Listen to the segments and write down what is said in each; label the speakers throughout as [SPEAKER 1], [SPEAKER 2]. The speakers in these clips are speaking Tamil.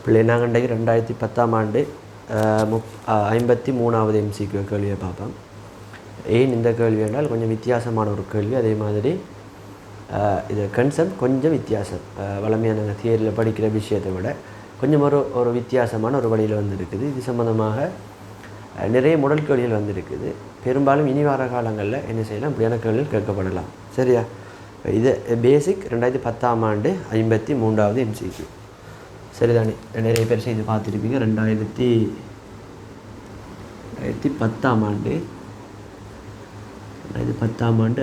[SPEAKER 1] பிள்ளை நாங்கள் இன்றைக்கு 2010ஆம் ஆண்டு 53வது MCQ கேள்வியை பார்ப்போம். ஏன் இந்த கேள்வி என்றால் கொஞ்சம் வித்தியாசமான ஒரு கேள்வி. அதே மாதிரி இது கன்செப்ட் கொஞ்சம் வித்தியாசம். வளமையாக நாங்கள் தியரியில் படிக்கிற விஷயத்தை விட கொஞ்சம் ஒரு வித்தியாசமான ஒரு வழியில் வந்திருக்குது. இது சம்மந்தமாக நிறைய முதல் கேள்விகள் வந்திருக்குது. பெரும்பாலும் இனி வர காலங்களில் என்ன செய்யலாம், இப்படியான கேள்விகள் கேட்கப்படலாம். சரியா? இது பேசிக் 2010ஆம் ஆண்டு 53வது MCQ. சரிதானே? நிறைய பேர் செய்து பார்த்துருப்பீங்க. 2010ஆம் ஆண்டு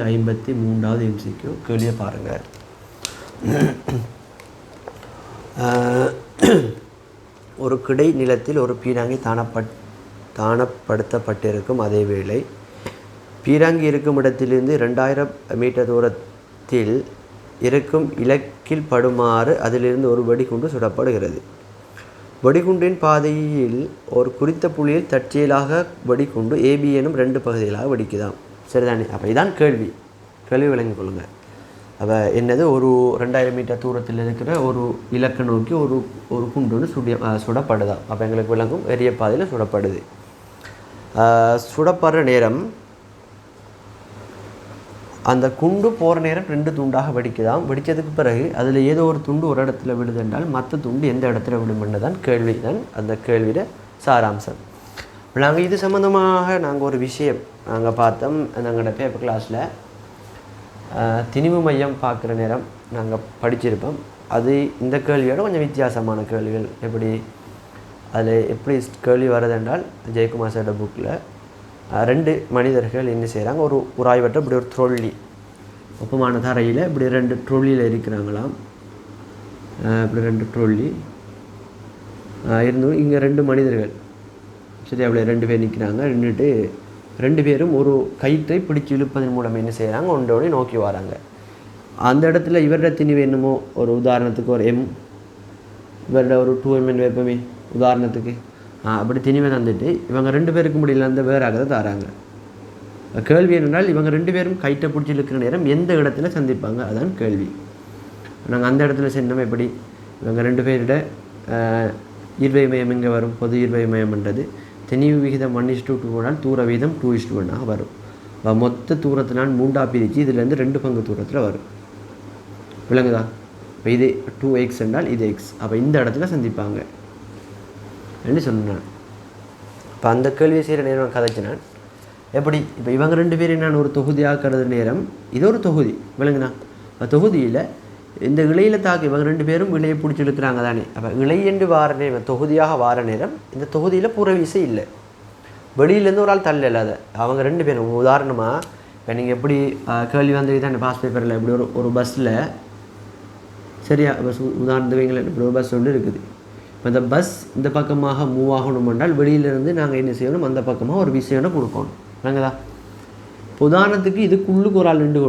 [SPEAKER 1] 53வது MCQ கேள்வியை பாருங்கள். ஒரு கிடை நிலத்தில் ஒரு பீராங்கி தானப்படுத்தப்பட்டிருக்கும். அதே வேளை பீராங்கி இருக்கும் இடத்திலிருந்து 2000 மீட்டர் தூரத்தில் இருக்கும் இலக்கில் படுமாறு அதிலிருந்து ஒரு வெடிகுண்டு சுடப்படுகிறது. வெடிகுண்டின் பாதையில் ஒரு குறித்த புள்ளியில் தற்செயலாக வெடிகுண்டு AB எனும் 2 பகுதிகளாக வெடிக்குதாம். சரிதானே? அப்போ இதான் கேள்வி விளங்கிக் கொள்ளுங்கள். அப்போ என்னது, ஒரு 2000 மீட்டர் தூரத்தில் இருக்கிற ஒரு இலக்கை நோக்கி ஒரு குண்டு வந்து சுடப்படுதா. அப்போ எங்களுக்கு விளங்கும் எரிய பாதையில் சுடப்படுது. சுடப்படுற நேரம் அந்த குண்டு போகிற நேரம் 2 துண்டாக வெடிக்குதாம். வெடித்ததுக்கு பிறகு அதில் ஏதோ ஒரு துண்டு ஒரு இடத்துல விடுதுன்றால் மற்ற துண்டு எந்த இடத்துல விடுமென்று தான் கேள்வி. தான் அந்த கேள்வியோட சாராம்சம். நாங்கள் இது சம்மந்தமாக நாங்கள் ஒரு விஷயம் நாங்கள் பார்த்தோம். நாங்களோட பேப்பர் கிளாஸில் திணிவு மையம் பார்க்குற நேரம் நாங்கள் படிச்சிருப்போம். அது இந்த கேள்வியோட கொஞ்சம் வித்தியாசமான கேள்விகள். அதில் எப்படி கேள்வி வருதுன்றால், ஜெயக்குமார் சாரோட புக்கில் 2 மனிதர்கள் என்ன செய்கிறாங்க, ஒரு உராய்வற்ற இப்படி ஒரு ட்ரோல்லி ஒப்பமான தரையில் இப்படி 2 ட்ரோல்லியில் இருக்கிறாங்களாம். இப்படி 2 ட்ரோல்லி இருந்தும் இங்கே 2 மனிதர்கள் சரி அப்படி 2 பேர் நிற்கிறாங்க. நின்றுட்டு 2 பேரும் ஒரு கயிற்றை பிடிச்சி இழுப்பதன் மூலம் என்ன செய்கிறாங்க, ஒன்றோடு நோக்கி வராங்க. அந்த இடத்துல இவரோட திணிவு என்னமோ, ஒரு உதாரணத்துக்கு ஒரு M, இவரோட ஒரு 2M வைப்போமே உதாரணத்துக்கு. அப்படி திணிவை தந்துட்டு இவங்க 2 பேருக்கு முடியல அந்த வேறாக தராங்க. கேள்வி என்னென்றால், இவங்க 2 பேரும் கயிற்றை பிடிச்சி இழுக்கிற நேரம் எந்த இடத்துல சந்திப்பாங்க, அதான் கேள்வி. நாங்கள் அந்த இடத்துல சென்னோம். எப்படி இவங்க 2 பேரோட ஈர்வை மையம் எங்கே வரும், பொது ஈர்வை மையம்ன்றது திணிவு விகிதம் 1:2 போனால் தூர வீதம் 2:1 வரும். மொத்த தூரத்தினால் 3ஆக பிரித்து இதுலேருந்து 2 பங்கு தூரத்தில் வரும். விளங்குதா? இப்போ இது 2x என்றால் இது x. அப்போ இந்த இடத்துல சந்திப்பாங்க என்று சொன்னான். இப்போ அந்த கேள்வியை செய்கிற நேரம் கதைச்சினான். எப்படி இப்போ இவங்க 2 பேரும் நான் ஒரு தொகுதியாக்குறது நேரம் இது ஒரு தொகுதி. விளங்குனா? தொகுதியில் இந்த இலையில் தாக்கி இவங்க 2 பேரும் இலையை பிடிச்சி இழுக்கிறாங்க தானே. அப்போ இலை என்று வார நேரம், தொகுதியாக வார நேரம் இந்த தொகுதியில் புறவிசை இல்லை. வெளியிலேருந்து ஒரு ஆள் தள்ள இல்லாத அவங்க 2 பேரும். உதாரணமாக இப்போ நீங்கள் எப்படி கேள்வி வந்து தானே பாஸ் பேப்பரில் இப்படி ஒரு பஸ்ஸில் சரியா பஸ் உதாரணத்து வைங்களேன், இப்படி ஒரு பஸ் ஒன்று இருக்குது. இப்போ இந்த பஸ் இந்த பக்கமாக மூவ் ஆகணும் என்றால் வெளியிலேருந்து நாங்கள் என்ன செய்யணும், அந்த பக்கமாக ஒரு விஷயம் கொடுக்கணும். நாங்கள் தான் இப்போ உதாரணத்துக்கு இதுக்குள்ளுக்கு ஒரு ஆள் நின்று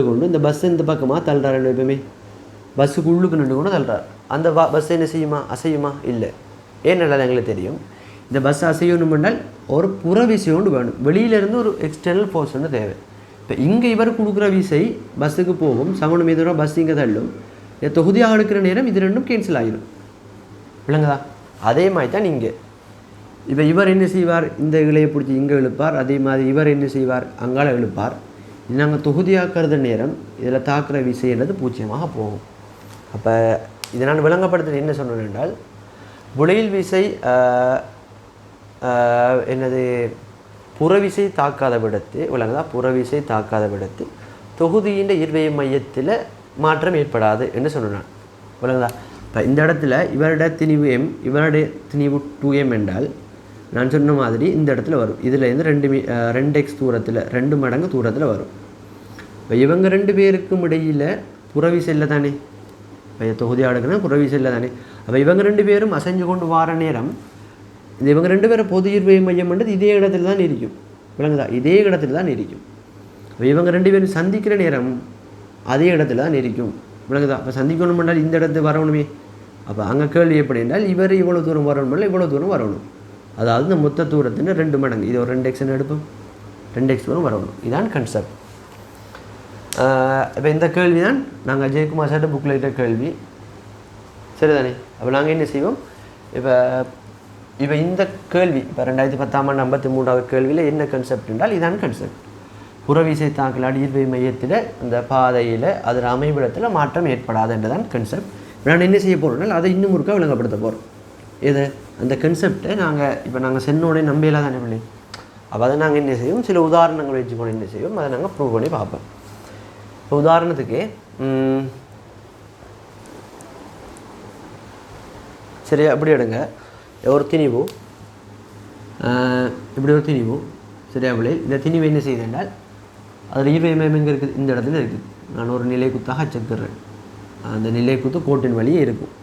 [SPEAKER 1] கொண்டு இந்த பஸ் இந்த பக்கமாக தள்ளுறாரு. எப்பவுமே பஸ்ஸுக்கு உள்ளுக்கு நின்று கொண்டு தள்ளுறாரு. அந்த பஸ் என்ன செய்யுமா, அசையுமா? இல்லை. ஏன்னால எங்களுக்கு தெரியும், இந்த பஸ் அசையணும் என்றால் ஒரு புற விசை ஒன்று வேணும். வெளியிலேருந்து ஒரு எக்ஸ்டர்னல் ஃபோர்ஸ் ஒன்று தேவை. இப்போ இங்கே இவர் கொடுக்குற விசை பஸ்ஸுக்கு போகும், சமணம் எதிராக பஸ் இங்கே தள்ளும். தொகுதியாக எடுக்கிற நேரம் இது 2ம் கேன்சல் ஆகிடும். விளங்குதா? அதே மாதிரி தான் இங்கே. இப்போ இவர் என்ன செய்வார், இந்த இலையை பிடிச்சி இங்கே இழுப்பார். அதே மாதிரி இவர் என்ன செய்வார், அங்கால இழுப்பார். இது நாங்கள் தொகுதியாக்குறது நேரம் இதில் தாக்குற விசைன்றது 0 போகும். அப்போ இதை நான் விளங்கப்படுத்துறது என்ன சொன்னேன் என்றால், புலையில் விசை என்னது புறவிசை தாக்காத விடத்து விளங்குதா, புறவிசை தாக்காத விடத்து தொகுதியின் ஈர்வை மையத்தில் மாற்றம் ஏற்படாது என்று சொன்னான். விளங்குதா? இப்போ இந்த இடத்துல இவருடைய திணிவு M, இவருடைய திணிவு 2M என்றால் நான் சொன்ன மாதிரி இந்த இடத்துல வரும். இதுலேருந்து 2x தூரத்தில் 2 மடங்கு தூரத்தில் வரும். இப்போ இவங்க 2 பேருக்கும் இடையில் புறவிசை இல்லை தானே. இப்போ தொகுதியாக எடுக்கணும் புறவிசை இல்லை தானே. அப்போ இவங்க 2 பேரும் அசைஞ்சு கொண்டு வர நேரம் இது இவங்க 2 பேரும் பொது ஈர்வை மையம் என்றது இதே இடத்துல தான் இருக்கும். விளங்குதா? இதே இடத்துல தான் இருக்கும். இப்போ இவங்க 2 பேரும் சந்திக்கிற நேரம் அதே இடத்துல தான் இருக்கும். விளங்குதா? அப்போ சந்திக்கணும் என்றால் இந்த இடத்துக்கு வரணுமே. அப்போ அங்கே கேள்வி எப்படி என்றால், இவர் இவ்வளோ தூரம் வரணும், இவ்வளோ தூரம் வரணும். அதாவது இந்த மொத்த தூரத்தின் 2 மடங்கு. இது ஒரு 2x எடுப்போம், 2x தூரம் வரணும். இதுதான் கன்செப்ட். இப்போ இந்த கேள்வி தான் நாங்கள் ஜெயக்குமார் சார்ட்ட புக்கில் இருக்கிற கேள்வி. சரிதானே? அப்போ நாங்கள் என்ன செய்வோம், இப்போ இந்த கேள்வி இப்போ 2010 ஆம் ஆண்டு 53வது கேள்வியில் என்ன கன்செப்ட் என்றால் இதான் கன்செப்ட். புறவிசை தாக்கலால் ஈர்வை மையத்தில் அந்த பாதையில் அதில் அமைவிடத்தில் மாற்றம் ஏற்படாது என்றதான் கன்செப்ட். நான் என்ன செய்ய போகிறோம்னால் அதை இன்னும் முறுக்க விளங்கப்படுத்த போகிறோம். எது அந்த கன்செப்டை நாங்கள் சென்னோடனே நம்பியெல்லாம் தானே பண்ணி, அப்போ அதை நாங்கள் என்ன செய்வோம், சில உதாரணங்கள் வச்சுக்கணும், என்ன செய்வோம், அதை நாங்கள் ப்ரூவ் பண்ணி பார்ப்போம். இப்போ உதாரணத்துக்கு சரியா அப்படி எடுங்க, ஒரு திணிவு இப்படி ஒரு திணிவு சரியா பிள்ளை. இந்த திணிவு என்ன செய்யுது என்றால் அதில் ஈர்வை மையம் எங்கே இருக்குது, இந்த இடத்துல இருக்குது. நான் ஒரு நிலை குத்தாக அச்சத்துறேன், அந்த நிலை குத்து கோட்டின் வழியே இருக்கும்.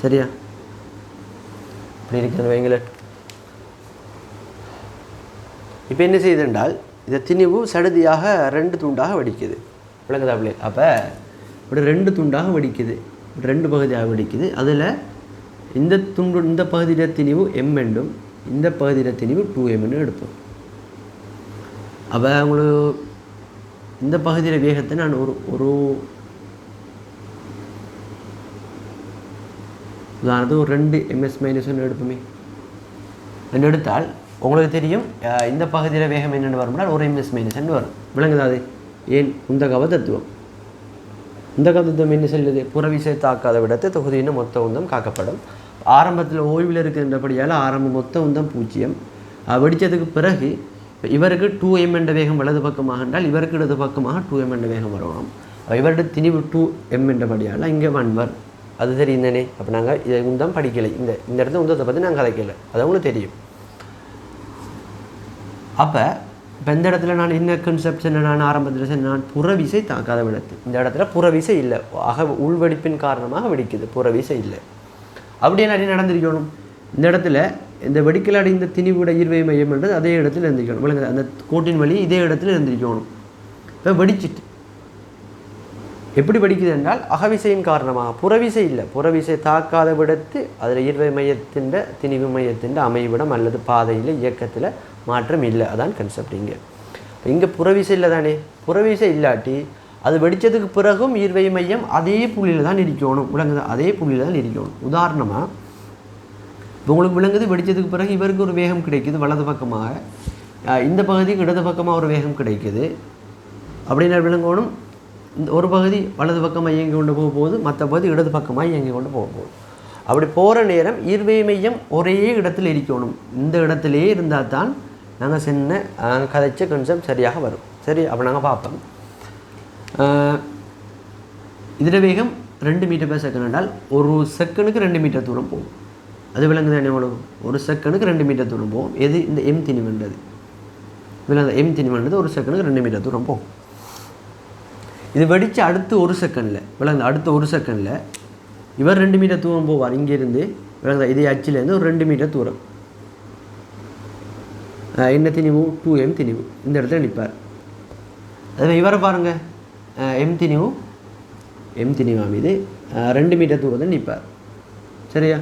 [SPEAKER 1] சரியா இப்படி இருக்கிறது வைங்களேன். இப்போ என்ன செய்யுது என்றால் இந்த திணிவு சடுதியாக 2 துண்டாக வெடிக்குது. விளங்குதா பிள்ளை? அப்போ இப்படி 2 துண்டாக வெடிக்குது, 2 பகுதியாக வெடிக்குது. அதில் இந்த பகுதியில் திணிவு M என்றும் இந்த பகுதியில் திணிவு 2M என்று எடுப்போம். அப்போ உங்களுக்கு இந்த பகுதியில் வேகத்தை நான் ஒரு உதாரணத்துக்கு ஒரு 2 ms-1 எடுப்போமே. ரெண்டு எடுத்தால் உங்களுக்கு தெரியும் இந்த பகுதியில் வேகம் என்னென்னு வரும்னால் ஒரு ms-1 வரும். விளங்குதா? அது ஏன் உந்தகவ தத்துவம். உந்தகவ தத்துவம் என்ன சொல்லுது, புறவிசை தாக்காத விடத்தை தொகுதியின் மொத்த உந்தம் காக்கப்படும். ஆரம்பத்தில் ஓய்வில் இருக்கின்றபடியால் ஆரம்ப மொத்த உந்தம் 0. வெடித்ததுக்கு பிறகு இவருக்கு 2m என்ற வேகம் வலது பக்கமாக என்றால் இவருக்கு இடது பக்கமாக 2m என்ற வேகம் வரணும். இவருடைய திணிவு 2m என்றபடியால் இங்கே 1 வரும். அது தெரியும் தானே? அப்போ நாங்கள் இதை உந்தம் படிக்கலை, இந்த இடத்துல உந்தத்தை பற்றி நாங்கள் கதைக்கலை, அது அவங்களுக்கு தெரியும். அப்போ இப்போ இந்த இடத்துல நான் என்ன கன்செப்ஷன், நான் ஆரம்பத்தில் நான் புறவிசை தாக்காத விடத்து, இந்த இடத்துல புறவிசை இல்லை, உள்வெடிப்பின் காரணமாக வெடிக்குது, புறவிசை இல்லை. அப்படியே நிறைய நடந்திருக்கணும். இந்த இடத்துல இந்த வெடிக்கல் அடைந்த திணிவுட ஈர்வை மையம் என்றது அதே இடத்துல இருந்திருக்கணும். விளங்குது? அந்த கோட்டின் வழி இதே இடத்துல இருந்திருக்கணும். இப்போ வெடிச்சிட்டு எப்படி வெடிக்குது என்றால் அகவிசையின் காரணமாக, புறவிசை இல்லை, புறவிசை தாக்காத விடத்து அதில் ஈர்வை மையத்தின் திணிவு மையத்தின் அமைவிடம் அல்லது பாதையில் இயக்கத்தில் மாற்றம் இல்லை. அதான் கன்செப்ட். இங்கே புறவிசை இல்லை தானே? புறவிசை இல்லாட்டி அது வெடித்ததுக்கு பிறகும் ஈர்வை மையம் அதே புள்ளியில் தான் இருக்கணும். விளங்குது? அதே புள்ளியில் தான் இருக்கணும். உதாரணமாக இப்போ உங்களுக்கு விளங்குது, வெடித்ததுக்கு பிறகு இவருக்கு ஒரு வேகம் கிடைக்குது வலது பக்கமாக, இந்த பகுதிக்கு இடது பக்கமாக ஒரு வேகம் கிடைக்குது. அப்படின்னா விளங்கணும், இந்த ஒரு பகுதி வலது பக்கமாக இயங்கி கொண்டு போக போகுது, மற்ற பகுதி இடது பக்கமாக இயங்கி கொண்டு போக போகுது. அப்படி போகிற நேரம் ஈர்வை மையம் ஒரே இடத்துல இருக்கணும். இந்த இடத்துலையே இருந்தால் தான் நாங்கள் சின்ன கதைச்ச கன்செப்ட் சரியாக வரும். சரி, அப்போ நாங்கள் பார்ப்போம். இதில் வேகம் 2 மீட்டர்/செகண்ட் என்றால் ஒரு செகண்டுக்கு 2 மீட்டர் தூரம் போகும். அது விளங்குது தானே உங்களுக்கு? ஒரு செகண்டுக்கு 2 மீட்டர் தூரம் போகும். எது? இந்த M திணிவுன்றது. விளங்குது? M திணிவுன்றது ஒரு செகண்டுக்கு 2 மீட்டர் தூரம் போகும். இது வெடித்து அடுத்து ஒரு செகண்டில், விளங்குது? அடுத்த ஒரு செகண்டில் இவர் 2 மீட்டர் தூரம் போவார். இங்கேருந்து விளங்குதா? இதே அச்சிலேருந்து ஒரு 2 மீட்டர் தூரம். என்ன திணிவு? 2M திணிவு. இந்த இடத்துல நிற்பார். அதுவே இவரை பாருங்கள், M திணிவா மீது 2 மீட்டர் தூரத்தில் நிற்பார். சரியா?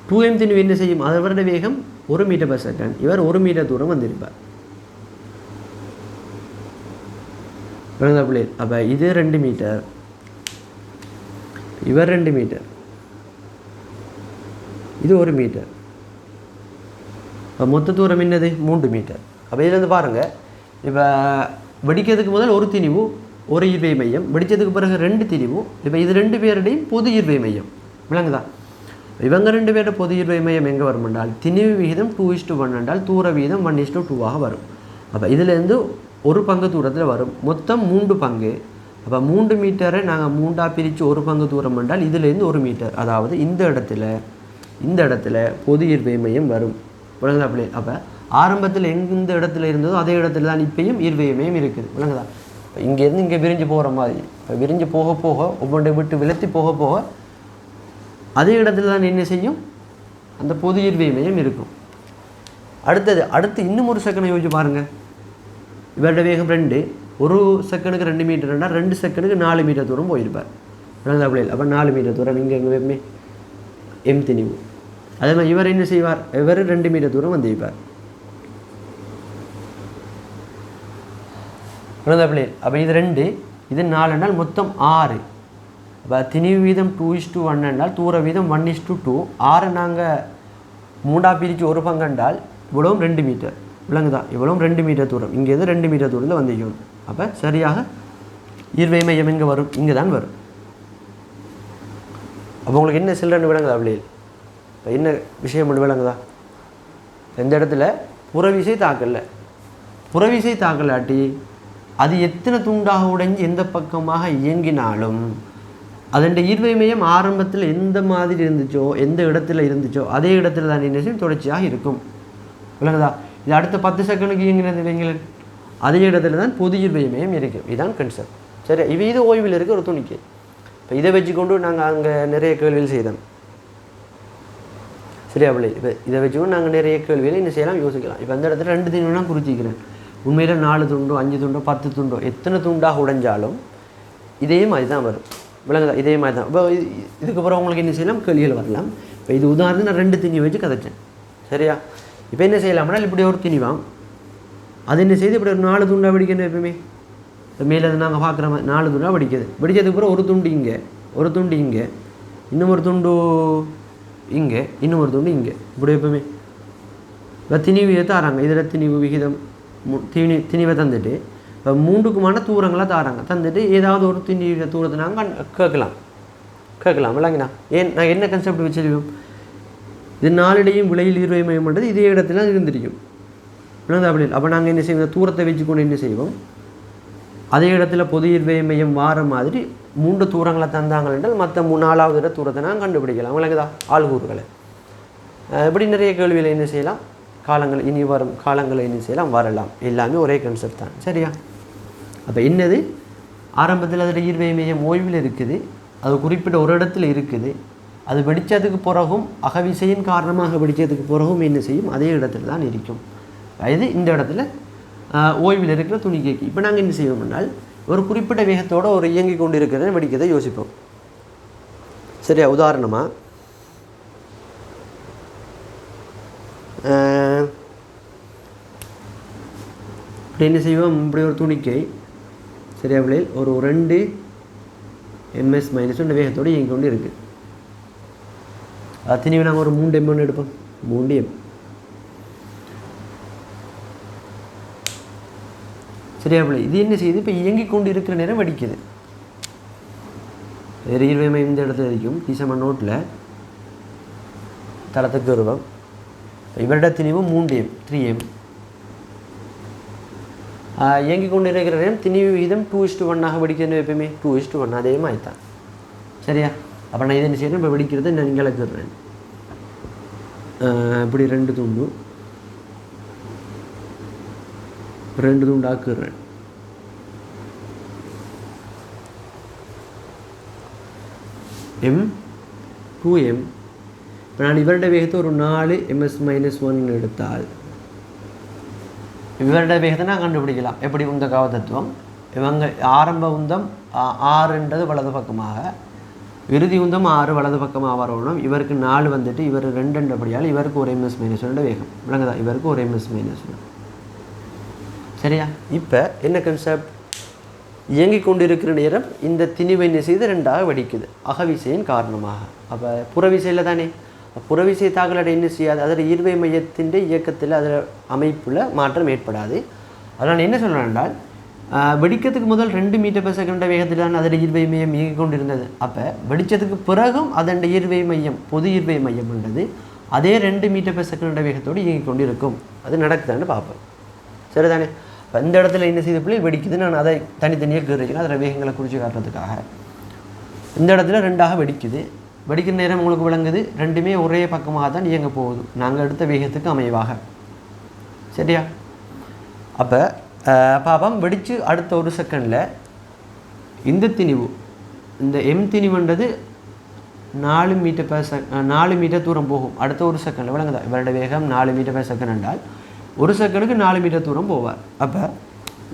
[SPEAKER 1] 2M திணிவு என்ன செய்யும்? அவருடைய வேகம் 1 மீட்டர்/செகண்ட். இவர் 1 மீட்டர் தூரம் வந்திருப்பார். விளங்குதா பிள்ளை? அப்போ இது 2 மீட்டர், இவர் 2 மீட்டர், இது 1 மீட்டர். இப்போ மொத்த தூரம் என்னது? 3 மீட்டர். அப்போ இதுலேருந்து பாருங்கள், இப்போ வெடிக்கிறதுக்கு முதல் ஒரு திணிவு ஒரு ஈர்வை மையம், வெடித்ததுக்கு பிறகு 2 திணிவு. இப்போ இது 2 பேருடையும் பொது ஈர்வை மையம். விளங்குதா? இவங்க 2 பேரோட பொது ஈர்வை மையம் எங்கே வரும் என்றால் திணிவு விகிதம் 2:1 என்றால் தூர விகிதம் 1:2 வரும். அப்போ இதுலேருந்து ஒரு பங்கு தூரத்தில் வரும். மொத்தம் 3 பங்கு. அப்போ 3 மீட்டரை நாங்கள் 3ஆக பிரித்து ஒரு பங்கு தூரம் என்றால் இதுலேருந்து 1 மீட்டர். அதாவது இந்த இடத்துல பொது ஈர்வை மையம் வரும். விளங்குதா பிள்ளை? அப்போ ஆரம்பத்தில் எந்த இடத்துல இருந்ததோ அதே இடத்துல தான் இப்பயும் ஈர்வை மையம் இருக்குது. விளங்குதா? இங்கேருந்து இங்கே விரிஞ்சு போகிற மாதிரி, இப்போ விரிஞ்சு போக போக ஒவ்வொன்றை விட்டு விலத்தி போக போக அதே இடத்துல தான் என்ன செய்யும்? அந்த பொது ஈர்வை மையம் இருக்கும். அடுத்து இன்னும் ஒரு செகண்ட் யோசிச்சு பாருங்கள். இவருடைய வேகம் 2, ஒரு செகண்டுக்கு 2 மீட்டர்னா 2 செகண்டுக்கு 4 மீட்டர் தூரம் போயிருப்பார். விளங்குதா பிள்ளை? அப்போ 4 மீட்டர் தூரம் இங்கே எங்கே M திணிவு. அதே மாதிரி இவர் என்ன செய்வார்? இவர் 2 மீட்டர் தூரம் வந்திருப்பார். விளங்குதா பிள்ளை? அப்போ இது 2, இது 4 என்றால் மொத்தம் 6. அப்போ திணிவு வீதம் 2:1 என்றால் தூர வீதம் 1:2. 6 நாங்கள் 3 பிரித்து ஒரு பங்கு என்றால் இவ்வளவும் 2 மீட்டர் விளங்குதா, இவ்வளவும் 2 மீட்டர் தூரம், இங்கேருந்து 2 மீட்டர் தூரத்தில் வந்துக்கணும். அப்போ சரியாக ஈர்வை மையம் எங்கே வரும், இங்கே தான் வரும். அப்போ உங்களுக்கு என்ன சில்லறன்னு விளங்குதா அப்படியே, இப்போ என்ன விஷயம் மட்டும் விளங்குதா, இந்த இடத்துல புறவிசை தாக்கல, புறவிசை தாக்கலாட்டி அது எத்தனை துண்டாக உடைஞ்சு எந்த பக்கமாக இயங்கினாலும் அதன் ஈர்வை மையம் ஆரம்பத்தில் எந்த மாதிரி இருந்துச்சோ எந்த இடத்துல இருந்துச்சோ அதே இடத்துல தான் என்ன செய்யும், தொடர்ச்சியாக இருக்கும். விளங்குதா, இது அடுத்த 10 செகண்டுக்கு இயங்கினது இல்லைங்களேன், அதே இடத்துல தான் பொது ஈர்வை மையம் இருக்கும். இதுதான் கன்செப்ட். சரி, இது ஓய்வில் இருக்க ஒரு துணிக்கை. இப்போ இதை வச்சுக்கொண்டு நாங்கள் அங்கே நிறைய கேள்விகள் செய்தோம். சரியா பிள்ளை, இப்போ இதை வச்சுக்கொண்டு நாங்கள் நிறைய கேள்விகளை என்ன செய்யலாம், யோசிக்கலாம். இப்போ அந்த இடத்துல 2 திணிவுலாம் குறிச்சிக்கிறேன். உண்மையில் 4 துண்டோ 5 துண்டோ 10 துண்டோ எத்தனை துண்டாக உடைஞ்சாலும் இதே மாதிரி தான் வரும். விளங்குதா, இதே மாதிரி தான். இப்போ இதுக்கப்புறம் உங்களுக்கு என்ன செய்யலாம், கேள்விகள் வரலாம். இப்போ இது உதாரணம் நான் 2 திணி வச்சு கதைச்சேன். சரியா, இப்போ என்ன செய்யலாம்னா இப்படி ஒரு திணிவாம், அது என்ன செய்து இப்படி ஒரு 4 துண்டாக வெடிக்கணும். எப்பவுமே இப்போ மேலே நாங்கள் பார்க்குற மாதிரி 4 துண்டாக வெடிக்குது. வெடிச்சதுக்கு அப்புறம் ஒரு துண்டு இங்கே, ஒரு துண்டு இங்கே, இன்னும் ஒரு துண்டு இங்கே, இன்னும் ஒரு துண்டு இங்கே, இப்படி எப்பவுமே இப்போ திணிவு தாராங்க. இதில் திணிவு விகிதம் திணிவை தந்துட்டு இப்போ 3க்குமான தூரங்களாக தாராங்க. தந்துட்டு ஏதாவது ஒரு திணிவு தூரத்தை நாங்கள் கேட்கலாம். விளங்கினா ஏன் நான் என்ன கன்செப்ட் வச்சிருக்கோம், இது 4 இடையும் விலையில் ஈர்வை மையம் பண்ணுறது இதே இடத்துல இருந்திருக்கும். விளங்குதா அப்படி. அப்போ நாங்கள் என்ன செய்வோம், தூரத்தை வச்சுக்கொண்டு என்ன செய்வோம், அதே இடத்துல பொது ஈர்வை மையம் வார மாதிரி 3 தூரங்களை தந்தாங்க என்றால் மற்ற 4வது தூரத்தை நாங்கள் கண்டுபிடிக்கலாம். விளங்குதா, ஆள்கூறுகளை. இப்படி நிறைய கேள்விகளை என்ன செய்யலாம், காலங்கள் இனி வரும் காலங்களை என்ன செய்யலாம், வரலாம். எல்லாமே ஒரே கன்செப்ட் தான். சரியா, அப்போ என்னது, ஆரம்பத்தில் அதில் ஈர்வை மையம் ஓய்வில் இருக்குது, அது குறிப்பிட்ட ஒரு இடத்துல இருக்குது, அது வெடித்ததுக்கு பிறகும் அகவிசையின் காரணமாக வெடித்ததுக்கு பிறகும் என்ன செய்யும், அதே இடத்துல தான் இருக்கும். இது இந்த இடத்துல ஓய்வில் இருக்கிற துணிக்கைக்கு. இப்போ நாங்கள் என்ன செய்வோம் என்றால் ஒரு குறிப்பிட்ட வேகத்தோடு ஒரு இயங்கி கொண்டு இருக்கிறத வெடிக்கிறதை யோசிப்போம். சரியா, உதாரணமாக இப்படி என்ன செய்வோம், இப்படி ஒரு துணிக்கை சரியா பிள்ளைகள் ஒரு 2 ms - வேகத்தோடு இயங்கி கொண்டு இருக்குது. திணிவு நாங்கள் ஒரு 3 m எடுப்போம். 3 m சரியா பிள்ளை. இது என்ன செய்யுது, இப்போ இயங்கி கொண்டு இருக்கிற நேரம் வெடிக்குது. ஈர்வை மையம் இந்த இடத்துல இருக்கும். டிசம்பர் நோட்டில் தளத்துக்கு வருவோம். இவருடைய திணிவு 3 m 3 m. இயங்கி கொண்டு இருக்கிற நேரம் திணிவு விகிதம் 2:1 வெடிக்கணும். எப்பயுமே 2:1 அதே மாதிரி தான். சரியா, அப்போ நான் இதை என்ன செய்யணும், இப்போ வெடிக்கிறத நான் இங்கே இழக்கிறேன். இப்படி 2 துண்டு ஆக்குறேன். m 2m. இப்போ நான் இவருடைய வேகத்தை ஒரு 4 ms-1 எடுத்தால் இவருடைய வேகத்தை நான் கண்டுபிடிக்கலாம். எப்படி உந்த காவ தத்துவம், இவங்க ஆரம்ப உந்தம் 6ன்றது வலது பக்கமாக, இறுதி உந்தம் 6 வலது பக்கமாக வரணும். இவருக்கு 4 வந்துட்டு இவர் 2ன்றபடியால் இவருக்கு ஒரு ms-1 வேகம். விளங்குதா, இவருக்கு ஒரு ms-1. சரியா, இப்போ என்ன கன்செப்ட், இயங்கி கொண்டு இருக்கிற நேரம் இந்த திணிவை என்ன செய்து 2ஆக வெடிக்குது அகவிசையின் காரணமாக. அப்போ புறவிசையில் தானே, புறவிசை தாக்கலோட என்ன செய்யாது, அதில் ஈர்வை மையத்தின் இயக்கத்தில் அதில் அமைப்பில் மாற்றம் ஏற்படாது. அதனால் என்ன சொல்கிறேன் என்றால் வெடிக்கிறதுக்கு முதல் 2 m/s வேகத்தில் தான் அதில் ஈர்வை மையம் இயங்கி கொண்டிருந்தது. அப்போ வெடித்ததுக்கு பிறகும் அதன் ஈர்வை மையம் பொது ஈர்வை மையம் உள்ளது அதே 2 m/s வேகத்தோடு இயங்கி கொண்டு இருக்கும். அது நடக்குதான்னு பார்ப்போம். சரிதானே, இப்போ இந்த இடத்துல என்ன செய்த பிள்ளை வெடிக்குது, நான் அதை தனித்தனியாக கீறிக்கிறேன் அதில் வேகங்களை குறித்து காட்டுறதுக்காக. இந்த இடத்துல 2ஆக வெடிக்குது. வெடிக்கிற நேரம் உங்களுக்கு விளங்குது, 2மே ஒரே பக்கமாக தான் இயங்க போகுது நாங்கள் எடுத்த வேகத்துக்கு அமைவாக. சரியா, அப்போ பாப்பம் வெடித்து அடுத்த 1 செகண்டில் இந்த திணிவு, இந்த m திணிவுன்றது 4 மீட்டர் தூரம் போகும் அடுத்த 1 செகண்டில். விளங்குதா, இவருடைய வேகம் 4 m/s என்றால் 1 செகண்டுக்கு 4 மீட்டர் தூரம் போவார். அப்போ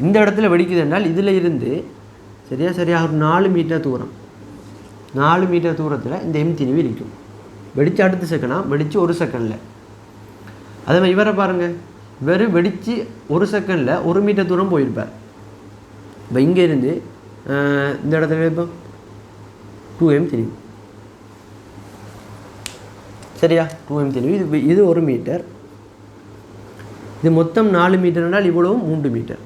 [SPEAKER 1] இந்த இடத்துல வெடிக்குது என்றால் இதில் இருந்து சரியாக ஒரு 4 மீட்டர் தூரம், 4 மீட்டர் தூரத்தில் இந்த m திணிவு இருக்கும். வெடித்து அடுத்த செகண்டாக வெடித்து 1 செகண்டில். அதே மாதிரி இவரை பாருங்கள், இவர் வெடித்து 1 செகண்டில் 1 மீட்டர் தூரம் போயிருப்பார். இப்போ இங்கேருந்து இந்த இடத்துல இப்போ 2m திணிவு. சரியா? 2m திணிவு. இது 1 மீட்டர். இது மொத்தம் 4 மீட்டர் என்றால் இவ்வளவும் 3 மீட்டர்.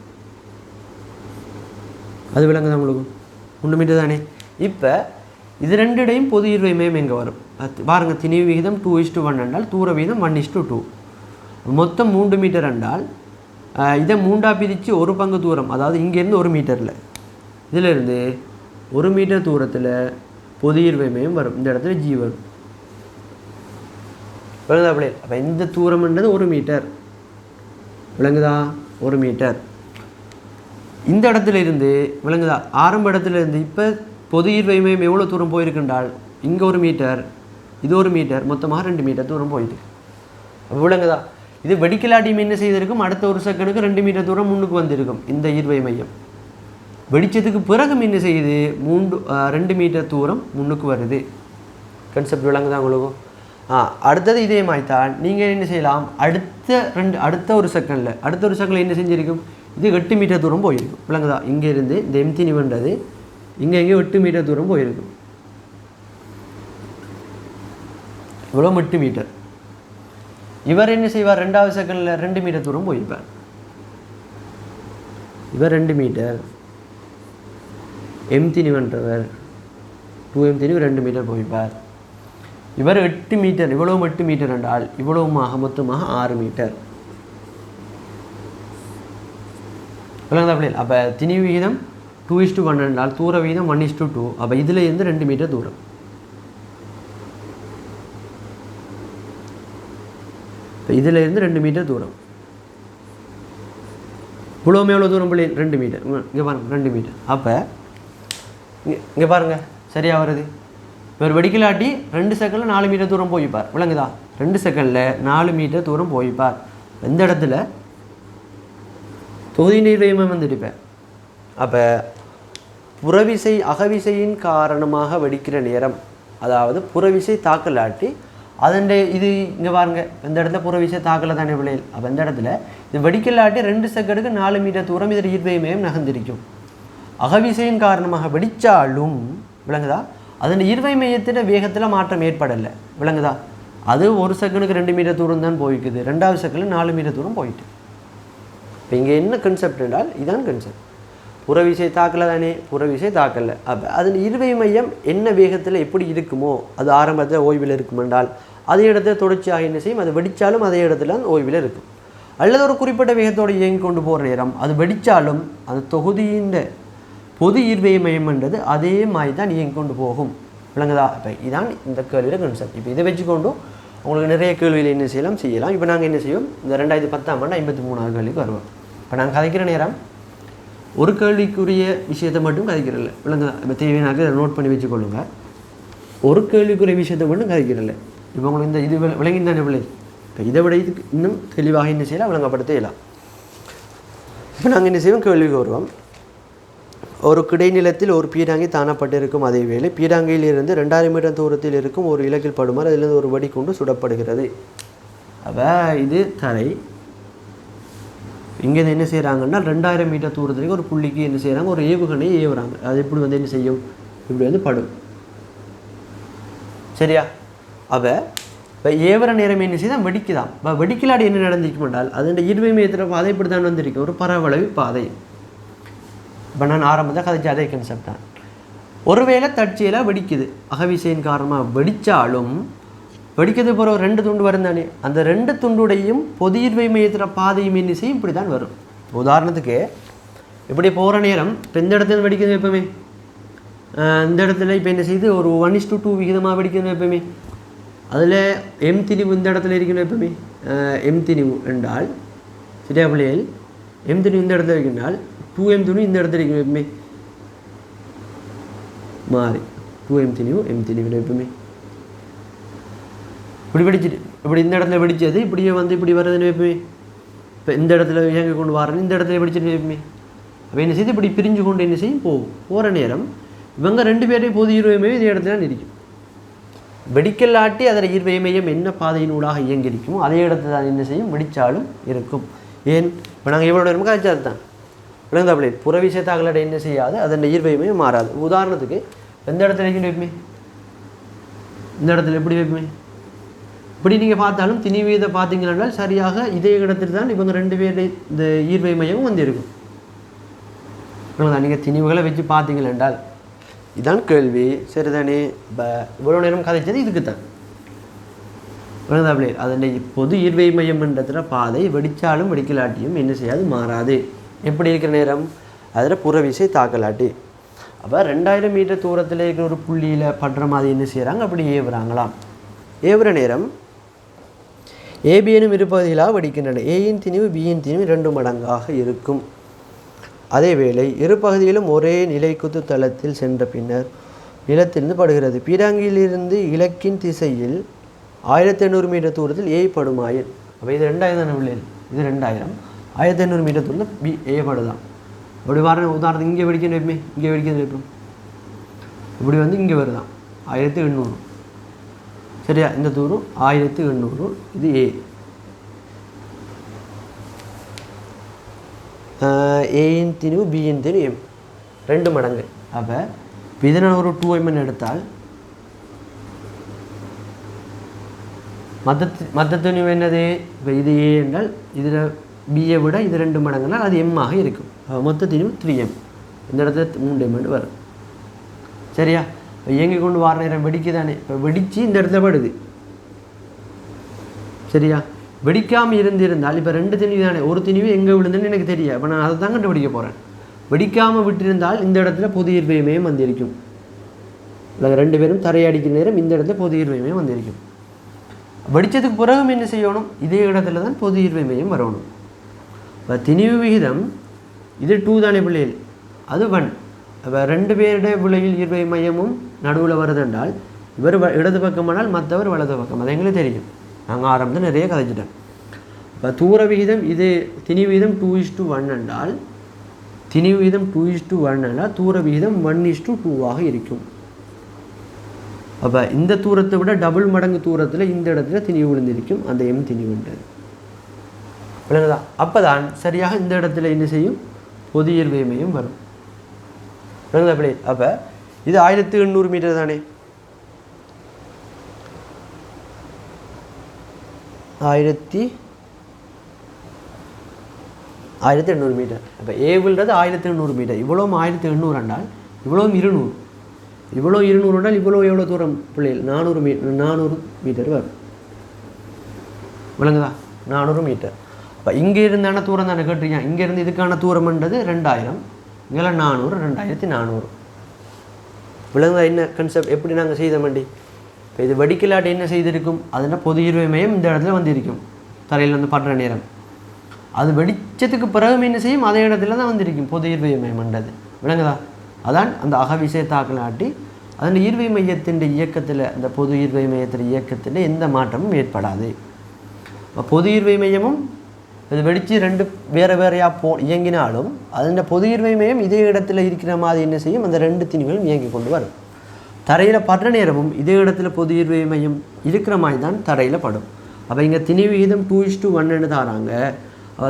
[SPEAKER 1] அது விளங்குதா உங்களுக்கு? 3 மீட்டர் தானே. இப்போ இது ரெண்டுடையும் பொது ஈர்வை மையம் எங்கே வரும் பாருங்கள். திணிவு விகிதம் 2:1 என்றால் தூர விகிதம் 1:2. மொத்தம் 3 மீட்டர் என்றால் இதை 3ஆக பிரித்து ஒரு பங்கு தூரம், அதாவது இங்கேருந்து 1 மீட்டரில், இதிலிருந்து 1 மீட்டர் தூரத்தில் பொது ஈர்வை மையம் வரும். இந்த இடத்துல ஜி வரும். விளங்குதா அப்படியே? அப்போ இந்த தூரம்ன்றது 1 மீட்டர். விளங்குதா? 1 மீட்டர். இந்த இடத்துல இருந்து விளங்குதா? ஆரம்ப இடத்துல இருந்து இப்போ பொது ஈர்வை மையம் எவ்வளோ தூரம் போயிருக்குன்றால் இங்கே 1 மீட்டர், இது 1 மீட்டர், மொத்தமாக 2 மீட்டர் தூரம் போயிருக்கு. அப்போ விளங்குதா? இது வெடிக்கலாட்டியும் என்ன செய்திருக்கும், அடுத்த ஒரு செகண்டுக்கு 2 மீட்டர் தூரம் முன்னுக்கு வந்திருக்கும் இந்த ஈர்வை மையம். வெடித்ததுக்கு பிறகு என்ன செய்யுது, 2 மீட்டர் தூரம் முன்னுக்கு வருது. கன்செப்ட் விளங்குதா உங்களுக்கு? அடுத்தது இதே மாதிரித்தான் நீங்கள் என்ன செய்யலாம், அடுத்த ஒரு செகண்டில் என்ன செஞ்சிருக்கும், இது 8 மீட்டர் தூரம் போயிருக்கும். விளங்குதா? இங்கே இருந்து இந்த M3 இங்கே 8 மீட்டர் தூரம் போயிருக்கும். இவ்வளோ 8 மீட்டர். இவர் என்ன செய்வார், 2வது செகண்டில் 2 மீட்டர் தூரம் போயிருப்பார். இவர் 2 மீட்டர், M3 2M3 2 மீட்டர் போயிருப்பார். இவர் 8 மீட்டர், இவ்வளவு 8 மீட்டர் என்றால் இவ்வளவுமாக மொத்தமாக 6 மீட்டர். அப்போ திணிவு விகிதம் 2:1 என்றால் தூர விகிதம் 1:2. அப்போ இதில் இருந்து 2 மீட்டர் தூரம். இப்போ இதில் இருந்து 2 மீட்டர் தூரம். இவ்வளோமே எவ்வளோ தூரம் பிள்ளை, 2 மீட்டர். இங்கே பாருங்கள் 2 மீட்டர். அப்போ இங்கே பாருங்கள் சரியாக வருது. இவர் வெடிக்கலாட்டி 2 செகண்டில் 4 மீட்டர் தூரம் போய்ப்பார். விளங்குதா? 2 செகண்டில் 4 மீட்டர் தூரம் போய்ப்பார். எந்த இடத்துல தொகுதி நீர்வயமாக வந்துருப்பேன். அப்போ புறவிசை அகவிசையின் காரணமாக வெடிக்கிற நேரம், அதாவது புறவிசை தாக்கலாட்டி அதன் இது இங்கே பாருங்க, இந்த இடத்துல புறவிசை தாக்கலை தானே பிள்ளைகள். அப்போ இந்த இடத்துல இது வெடிக்கலாட்டி 2 செகண்டுக்கு 4 மீட்டர் தூரம் இதில் ஈர்வைமயம் நகர்ந்திருக்கும். அகவிசையின் காரணமாக வெடித்தாலும் விளங்குதா, அதன் ஈர்வை மையத்தின் வேகத்தில் மாற்றம் ஏற்படலை. விளங்குதா? அது ஒரு செகண்டுக்கு 2 மீட்டர் தூரம் தான் போய்க்குது, 2வது செகண்டில் 4 மீட்டர் தூரம் போயிட்டு. இப்போ இங்கே என்ன கன்செப்ட் என்றால் இதான் கன்செப்ட். புறவிசை தாக்கலை தானே, புறவிசை தாக்கலை. அப்போ அதன் ஈர்வை மையம் என்ன வேகத்தில் எப்படி இருக்குமோ, அது ஆரம்பத்தில் ஓய்வில் இருக்கும் என்றால் அதே இடத்துல தொடர்ச்சியாக என்ன செய்யும், அது வெடித்தாலும் அதே இடத்துல ஓய்வில் இருக்கும். அல்லது ஒரு குறிப்பிட்ட வேகத்தோடு இயங்கி கொண்டு போகிற நேரம் அது வெடித்தாலும் அந்த தொகுதியின் பொது ஈர்வை மையம்ன்றது அதே மாதிரி தான் இயங்கி கொண்டு போகும். விளங்குதா? இப்போ இதான் இந்த கேள்வியில் கன்செப்ட். இப்போ இதை வச்சுக்கொண்டு உங்களுக்கு நிறைய கேள்வியில் என்ன செய்யலாம். இப்போ நாங்கள் என்ன செய்வோம், இந்த 2010ஆம் ஆண்டு 53வது கேள்விக்கு வருவோம். இப்போ நாங்கள் கதைக்கிற நேரம் ஒரு கேள்விக்குரிய விஷயத்தை மட்டும் கதைக்கிறதில்ல. விளங்குதா? இப்போ தேவையான இதை நோட் பண்ணி வச்சுக்கொள்ளுங்க. ஒரு கேள்விக்குரிய விஷயத்தை மட்டும் கதைக்கிறதில்ல. இப்போ உங்களுக்கு இந்த இது விளங்கிந்தானே பிள்ளை. இப்போ இதை விட இதுக்கு இன்னும் தெளிவாக என்ன செய்யலாம், விளங்கப்படுத்த இயலாம். இப்போ நாங்கள் என்ன செய்வோம், கேள்விக்கு வருவோம். ஒரு கிடைநிலத்தில் ஒரு பீடாங்கி தானப்பட்டிருக்கும் அதே வேளை பீடாங்கையிலிருந்து 2000 மீட்டர் தூரத்தில் இருக்கும் ஒரு இலக்கில் படுமாறு அதிலிருந்து ஒரு வடி கொண்டு சுடப்படுகிறது. அப்போ இது தரை. இங்கே என்ன செய்கிறாங்கன்னா 2000 மீட்டர் தூரத்துக்கு ஒரு புள்ளிக்கு என்ன செய்கிறாங்க, ஒரு ஏவுகணையை ஏவுறாங்க. அது எப்படி என்ன செய்யும், இப்படி படும். சரியா? அப்போ இப்போ ஏவுற நேரம் என்ன செய்தால் வெடிக்குதான். இப்போ வெடிக்கலாடி என்ன நடந்திருக்கும் என்றால் அதோட ஈர்வை மையத்தில் பாதை இப்படி தான் வந்திருக்கு, ஒரு பரவளவு பாதை. இப்போ நான் ஆரம்பத்தில் கதைச்சு அதே கன்செப்ட் தான். ஒருவேளை தற்செயலாக வெடிக்குது, அகவிசையின் காரணமாக வெடித்தாலும் வெடிக்கிறது போகிற ஒரு 2 துண்டு வரும் தானே, அந்த 2 துண்டுடையும் பொது ஈர்வை மையத்தில் பாதையும் என்ன செய்யும், இப்படி தான் வரும். உதாரணத்துக்கு இப்படி போகிற நேரம் இப்போ இந்த இடத்துல வெடிக்கிறது எப்பவுமே, இந்த இடத்துல இப்போ என்ன செய்யுது, ஒரு 1:2 விகிதமாக வெடிக்கிறது எப்பவுமே. அதில் எம் திணிவு இந்த இடத்துல இருக்கணும் எப்பவுமே. எம் திணிவு என்றால் சரியா பிள்ளைகள், எம் திணிவு இந்த இடத்துல இருக்கின்றால் 2m திணிவு இந்த இடத்துல இருக்கணும் எப்பவுமே. மாறி 2m திணிவு m திணிவு எப்பவுமே இப்படி வெடிச்சிட்டு இப்படி இந்த இடத்துல வெடிச்சது இப்படியே இப்படி வர்றதுன்னு எப்பவுமே. இப்போ இந்த இடத்துல இயங்க கொண்டு வரணும், இந்த இடத்துல வெடிச்சிட்டு எப்பவுமே. அப்போ என்ன செய்து இப்படி பிரிஞ்சு கொண்டு என்ன செய்யும், போகிற நேரம் இவங்க 2 பேரையும் பொது ஈர்வை மையம் இதே இடத்துல இருக்கும். வெடிக்கலாட்டி அதில் ஈர்வை மையம் என்ன பாதையினூடாக இயங்கியிருக்குமோ அதே இடத்துல தான் என்ன செய்யும், வெடித்தாலும் இருக்கும். ஏன் இப்போ நாங்கள் எவ்வளோ நேரமும் கழிச்சது தான் விளங்குதா பிள்ளை. புறவிசை தாக்கலாட்ட என்ன செய்யாது, அதன் ஈர்வை மையம் மாறாது. உதாரணத்துக்கு எந்த இடத்துல வைப்போமே, இந்த இடத்துல எப்படி வைப்போமே, இப்படி நீங்கள் பார்த்தாலும் திணிவீதை பார்த்தீங்கன்னா சரியாக இதே இடத்துல தான் இவங்க 2 பேர் இந்த ஈர்வை மையமும் வந்து இருக்கும். நீங்கள் திணிவுகளை வச்சு பார்த்தீங்கள் என்றால் இதான் கேள்வி. சரிதானே? இவ்வளோ நேரம் கதைச்சது இதுக்கு தான். விளங்குதாப்ளே? அதனை பொது ஈர்வை மையம்ன்றதுல பாதை வெடித்தாலும் வெடிக்கலாட்டியும் என்ன செய்யாது, மாறாது. எப்படி இருக்கிற நேரம் அதில் புறவிசை தாக்கலாட்டி. அப்போ 2000 மீட்டர் தூரத்தில் இருக்கிற ஒரு புள்ளியில் படுற மாதிரி என்ன செய்கிறாங்க, அப்படி ஏவுறாங்களாம். ஏவுற நேரம் ஏபிஎனும் இருபகுதிகளாக வெடிக்கின்றன. ஏயின் திணிவு பியின் திணிவு 2 மடங்காக இருக்கும். அதேவேளை இரு பகுதியிலும் ஒரே நிலைக்குத்து தளத்தில் சென்ற பின்னர் நிலத்திலிருந்து படுகிறது. பீராங்கியிலிருந்து இலக்கின் திசையில் 1800 மீட்டர் தூரத்தில் ஏ படுமாயின். அப்போ இது 2000 தானே உள்ளே, இது 2000, 1800 மீட்டர் தூரத்தில் பி ஏ படுதான். அப்படி வர உதாரணத்துக்கு இங்கே வெடிக்கணும் எப்பவுமே, இங்கே வெடிக்கிறது வைப்போம், இப்படி வந்து இங்கே வருதான் 1800. சரியா? இந்த தூரம் 1800, இது ஏ. ஏயின் திணிவு பியின் திணிவு எம் 2 மடங்கு. அப்போ இதனை ஒரு 2m எடுத்தால் மற்ற திணிவு என்னது? இப்போ இது ஏ என்றால் இதில் பியை விட இது 2 மடங்குனால் அது எம்மாக இருக்கும். மொத்த திணிவு 3m. இந்த இடத்துல 3m வரும். சரியா? இயங்கி கொண்டு வர நேரம் வெடிக்குதானே, இப்போ வெடித்து இந்த இடத்துல படுது. சரியா? வெடிக்காமல் இருந்திருந்தால் இப்போ 2 திணிவு தானே, ஒரு திணிவு எங்கே விழுந்துன்னு எனக்கு தெரியாது. இப்போ நான் அதை தான் கண்டுபிடிக்க போகிறேன். வெடிக்காமல் விட்டிருந்தால் இந்த இடத்துல பொது ஈர்வைமையம் வந்திருக்கும். இல்லை 2 பேரும் தரையடிக்கிற நேரம் இந்த இடத்துல பொது ஈர்வைமையம் வந்திருக்கும். வெடித்ததுக்கு பிறகும் என்ன செய்யணும், இதே இடத்துல தான் பொது ஈர்வைமையம் வரணும். இப்போ திணிவு விகிதம் இது 2 தானே பிள்ளைகள், அது 1. அப்போ 2 பேருடைய விலையில் ஈர்வை மையமும் நடுவில் வருதுன்றால் இவர் இடது பக்கமானால் மற்றவர் வலது பக்கம். அது எங்களுக்கு தெரியும், நாங்கள் ஆரம்பத்தில் நிறைய கதைச்சிட்டேன். இப்போ தூர விகிதம் இது திணிவு விகிதம் 2:1 என்றால், திணிவு விகிதம் 2:1 என்றால் தூர விகிதம் 1:2 இருக்கும். அப்போ இந்த தூரத்தை விட டபுள் மடங்கு தூரத்தில் இந்த இடத்துல திணிவு விழுந்திருக்கும், அந்த எம் திணிவுன்றது. விளங்குதா? அப்போ தான் சரியாக இந்த இடத்துல என்ன செய்யும், பொது ஈர்வைமையும் வரும். விளங்குதா பிள்ளை? அப்போ இது 1800 மீட்டர் தானே, 1800 மீட்டர். அப்போ ஏவில்றது 1800 மீட்டர். இவ்வளோ 1800 என்றால் இவ்வளோ 200, இவ்வளோ 200 என்றால் இவ்வளோ எவ்வளோ தூரம் பிள்ளைகள், 400 மீட்டர் வரும். விளங்குதா? 400 மீட்டர். அப்போ இங்கே இருந்தான தூரம் தானே கேட்டிருக்கீங்க. இங்கேருந்து இதுக்கான தூரம்ன்றது 2000, இங்கே 400, 2400. விளங்குதா? என்ன கன்செப்ட், எப்படி நாங்கள் செய்தோம்டி. இப்போ இது வெடிக்கலாட்டு என்ன செய்திருக்கும், அதுனா பொது ஈர்வைமையம் இந்த இடத்துல வந்திருக்கும், தரையில் வந்து படுற நேரம். அது வெடிச்சதுக்கு பிறகு என்ன செய்யும், அதே இடத்துல தான் வந்திருக்கும் பொது ஈர்வைமையம்ன்றது. விளங்குதா? அதான் அந்த அகவிசை தாக்கலாட்டி அதன் ஈர்வை மையத்தின் இயக்கத்தில், அந்த பொது ஈர்வை மையத்தின் இயக்கத்தில் எந்த மாற்றமும் ஏற்படாது. பொது ஈர்வை மையமும் இது வெடித்து 2 வேறையாக இயங்கினாலும் அதன் பொது ஈர்வை மையம் இதே இடத்துல இருக்கிற மாதிரி என்ன செய்யும், அந்த 2 திணிவுகளும் இயங்கி கொண்டு வரும். தரையில் படுற நேரமும் இதே இடத்துல பொது ஈர்வை மையம் இருக்கிற மாதிரி தான் தரையில் படும். அப்போ இங்கே திணிவு விகிதம் 2:1 தராங்க.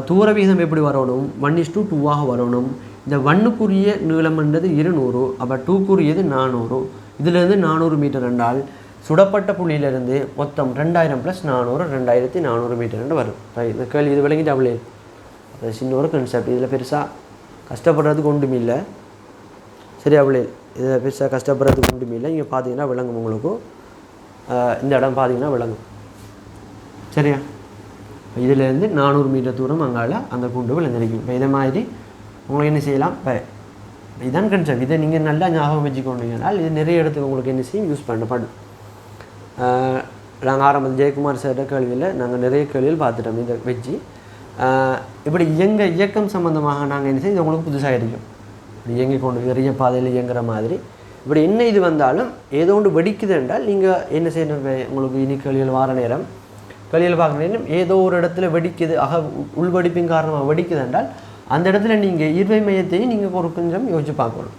[SPEAKER 1] தூர விகிதம் எப்படி வரணும், 1:2 வரணும். இந்த 1க்குரிய நீளம்ன்றது 200, அப்போ 2க்குரியது 400. இதிலிருந்து 400 மீட்டர் என்றால் சுடப்பட்ட புள்ளியிலிருந்து மொத்தம் 2000 + 400, 2400 மீட்டர் என்று வரும். இந்த கேள்வி இது விளங்கிட்டாப்ளே. அது சின்ன ஒரு கன்செப்ட், இதில் பெருசாக கஷ்டப்படுறதுக்கு ஒன்றும் இல்லை. சரியா பிள்ளை? இதில் பெருசாக கஷ்டப்படுறதுக்கு ஒன்றும் இல்லை. இங்கே பார்த்தீங்கன்னா விளங்கும் உங்களுக்கும், இந்த இடம் பார்த்தீங்கன்னா விளங்கும். சரியா? இதிலேருந்து 400 மீட்டர் தூரம் அங்கால அந்த குண்டு விழுந்திருக்கும். இப்போ இதை மாதிரி உங்களுக்கு என்ன செய்யலாம், இப்போ இதான் கன்செப்ட். இதை நீங்கள் நல்லா ஞாபகம் வச்சுக்கொண்டீங்கன்னால் இது நிறைய இடத்துக்கு உங்களுக்கு என்ன செய்யும், யூஸ் பண்ணப்படும். நாங்கள் ஆரம்பத்தில் ஜெயக்குமார் சார் கேள்வியில் நாங்கள் நிறைய கேள்விகள் பார்த்துட்டோம். இதை வச்சு இப்படி இயக்கம் சம்மந்தமாக நாங்கள் என்ன செய்யும், இது உங்களுக்கு புதுசாக இருக்கும். இயங்கி கொண்டு நிறைய பாதையில் இயங்குற மாதிரி இப்படி என்ன இது வந்தாலும் ஏதோ ஒன்று வெடிக்குது என்றால் நீங்கள் என்ன செய்யணும், உங்களுக்கு இனி கேள்விகள் வார நேரம் கேள்வியில் பார்க்குற நேரம் ஏதோ ஒரு இடத்துல வெடிக்குது, உள்வெடிப்பின் காரணமாக வெடிக்குது என்றால் அந்த இடத்துல நீங்கள் ஈர்வை மையத்தையும் நீங்கள் ஒரு கொஞ்சம் யோசிச்சு பார்க்கணும்.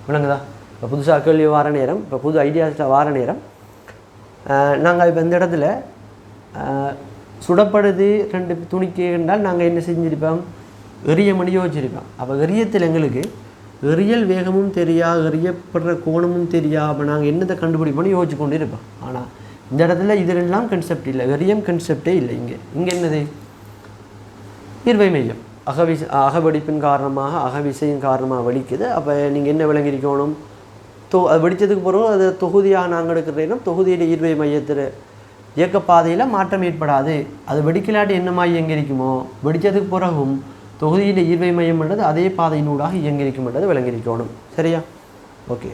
[SPEAKER 1] விளங்குதா? இப்போ புதுசாக கேள்வி வார நேரம், இப்போ புது ஐடியாஸில் வார நேரம் நாங்கள் இப்போ இந்த இடத்துல சுடப்படுது 2 துணிக்கு என்றால் நாங்கள் என்ன செஞ்சுருப்போம், எரிய மணி யோசிச்சிருப்போம். அப்போ எரியத்தில் எங்களுக்கு எறியல் வேகமும் தெரியா, எறியப்படுற கோணமும் தெரியா, அப்போ நாங்கள் என்னத்தை கண்டுபிடிப்போன்னு யோசிச்சு கொண்டு இருப்போம். ஆனால் இந்த இடத்துல இதெல்லாம் கன்செப்ட் இல்லை, எரியம் கன்செப்டே இல்லை. இங்கே என்னது ஈர்வை மையம் அகவெடிப்பின் காரணமாக அகவிசையின் காரணமாக வெடிக்குது. அப்போ நீங்கள் என்ன விளங்கிருக்கணும், அது வெடித்ததுக்கு பிறகு அது தொகுதியாக நாங்கள் எடுக்கிறோம், தொகுதியில் ஈர்வை மையத்தில் இயக்கப்பாதையில் மாற்றம் ஏற்படாது. அது வெடிக்கலாட்டி என்னமா இயங்கிருக்குமோ வெடித்ததுக்கு பிறகும் தொகுதியில் ஈர்வை மையம் என்றது அதே பாதையினூடாக இயங்கிருக்கும்ன்றது விளங்கிருக்கணும். சரியா? ஓகே.